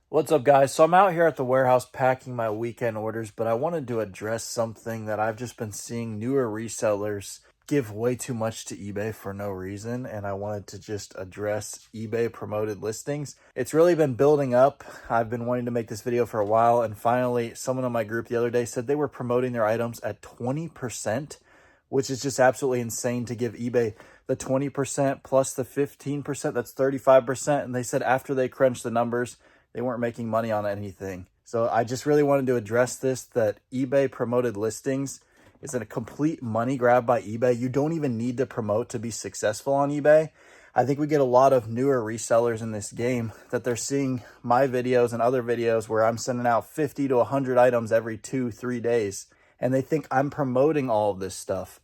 What's up, guys? So I'm out here at the warehouse packing my weekend orders, but I wanted to address something that I've just been seeing newer resellers give way too much to eBay for no reason, and I wanted to just address eBay promoted listings. It's really been building up. I've been wanting to make this video for a while, and finally someone in my group the other day said they were promoting their items at 20%, which is just absolutely insane to give eBay the 20% plus the 15%, that's 35%, and they said after they crunched the numbers, they weren't making money on anything. So I just really wanted to address this, that eBay promoted listings is a complete money grab by eBay. You don't even need to promote to be successful on eBay. I think we get a lot of newer resellers in this game that they're seeing my videos and other videos where I'm sending out 50 to 100 items every 2-3 days. And they think I'm promoting all of this stuff.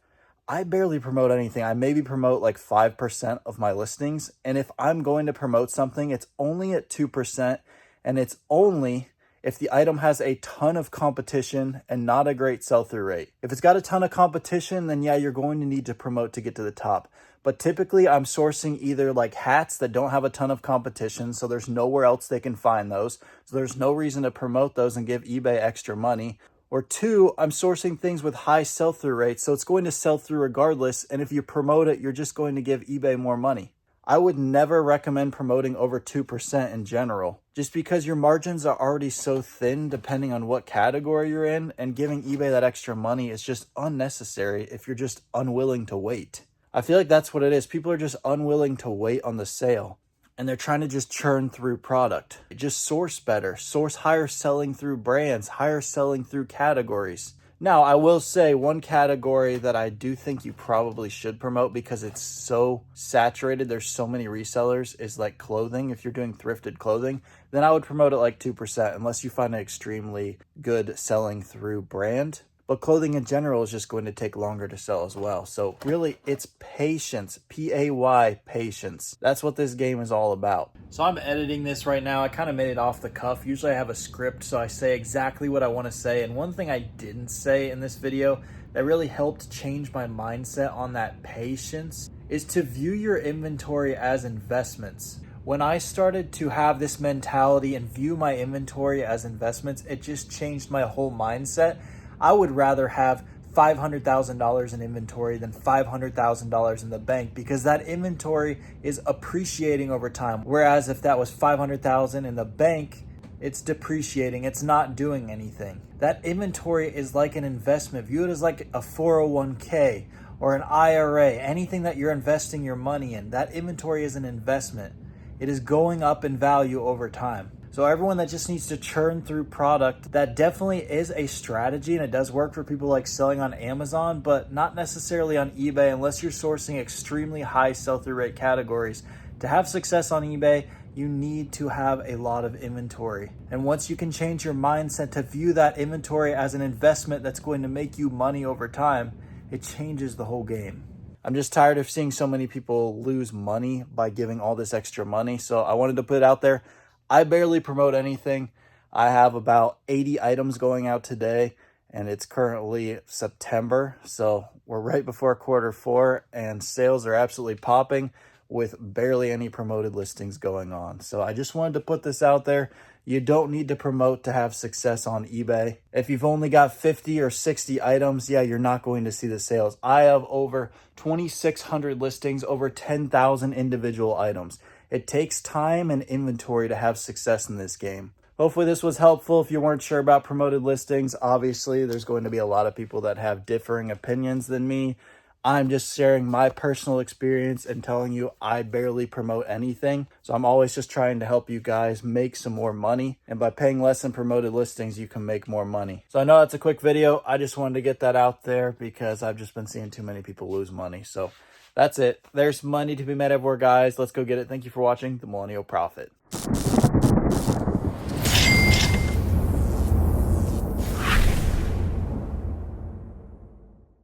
I barely promote anything. I maybe promote like 5% of my listings. And if I'm going to promote something, it's only at 2%. And it's only if the item has a ton of competition and not a great sell-through rate. If it's got a ton of competition, then yeah, you're going to need to promote to get to the top. But typically I'm sourcing either like hats that don't have a ton of competition, so there's nowhere else they can find those. So there's no reason to promote those and give eBay extra money. Or two, I'm sourcing things with high sell-through rates, so it's going to sell through regardless. And if you promote it, you're just going to give eBay more money. I would never recommend promoting over 2% in general, just because your margins are already so thin depending on what category you're in, and giving eBay that extra money is just unnecessary if you're just unwilling to wait. I feel like that's what it is. People are just unwilling to wait on the sale, and they're trying to just churn through product. Just source better, source higher selling through brands, higher selling through categories. Now, I will say one category that I do think you probably should promote because it's so saturated, there's so many resellers, is like clothing. If you're doing thrifted clothing, then I would promote it like 2% unless you find an extremely good selling through brand. But clothing in general is just going to take longer to sell as well. So really, it's patience, P-A-Y, patience. That's what this game is all about. So I'm editing this right now. I kind of made it off the cuff. Usually I have a script, so I say exactly what I want to say. And one thing I didn't say in this video that really helped change my mindset on that patience is to view your inventory as investments. When I started to have this mentality and view my inventory as investments, it just changed my whole mindset. I would rather have $500,000 in inventory than $500,000 in the bank, because that inventory is appreciating over time. Whereas if that was $500,000 in the bank, it's depreciating. It's not doing anything. That inventory is like an investment. View it as like a 401k or an IRA, anything that you're investing your money in. That inventory is an investment. It is going up in value over time. So everyone that just needs to churn through product, that definitely is a strategy, and it does work for people like selling on Amazon, but not necessarily on eBay unless you're sourcing extremely high sell-through rate categories. To have success on eBay, you need to have a lot of inventory. And once you can change your mindset to view that inventory as an investment that's going to make you money over time, it changes the whole game. I'm just tired of seeing so many people lose money by giving all this extra money. So I wanted to put it out there. I barely promote anything. I have about 80 items going out today, and it's currently September. So we're right before Q4, and sales are absolutely popping with barely any promoted listings going on. So I just wanted to put this out there. You don't need to promote to have success on eBay. If you've only got 50 or 60 items, yeah, you're not going to see the sales. I have over 2,600 listings, over 10,000 individual items. It takes time and inventory to have success in this game. Hopefully this was helpful. If you weren't sure about promoted listings, obviously there's going to be a lot of people that have differing opinions than me. I'm just sharing my personal experience and telling you I barely promote anything. So I'm always just trying to help you guys make some more money. And by paying less in promoted listings, you can make more money. So I know that's a quick video. I just wanted to get that out there because I've just been seeing too many people lose money. So that's it. There's money to be made everywhere, guys. Let's go get it. Thank you for watching The Millennial Prophet.